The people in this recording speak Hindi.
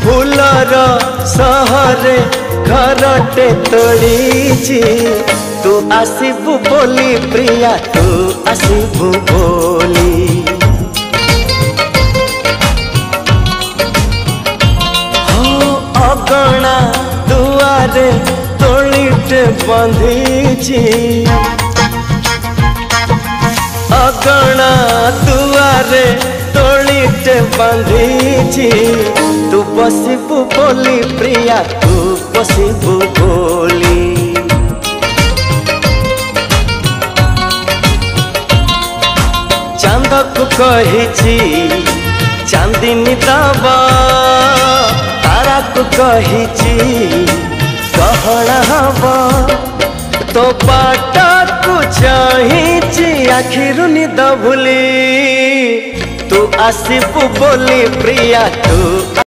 फूलर सहरे घरटे तोड़ी तू आसबू बोली प्रिया तू आसबू बोली हो अगणा दुआरे तोड़ीटे बंधी अगणा दुआरे तोड़ीटे बंधी तू बसबू बोली प्रिया तू बसबू बोली चांद को कही चांदनी दबा तारा को कही कहना हवा तो बाट को चाही आखिर निद भूली तू आसबू बोली प्रिया तू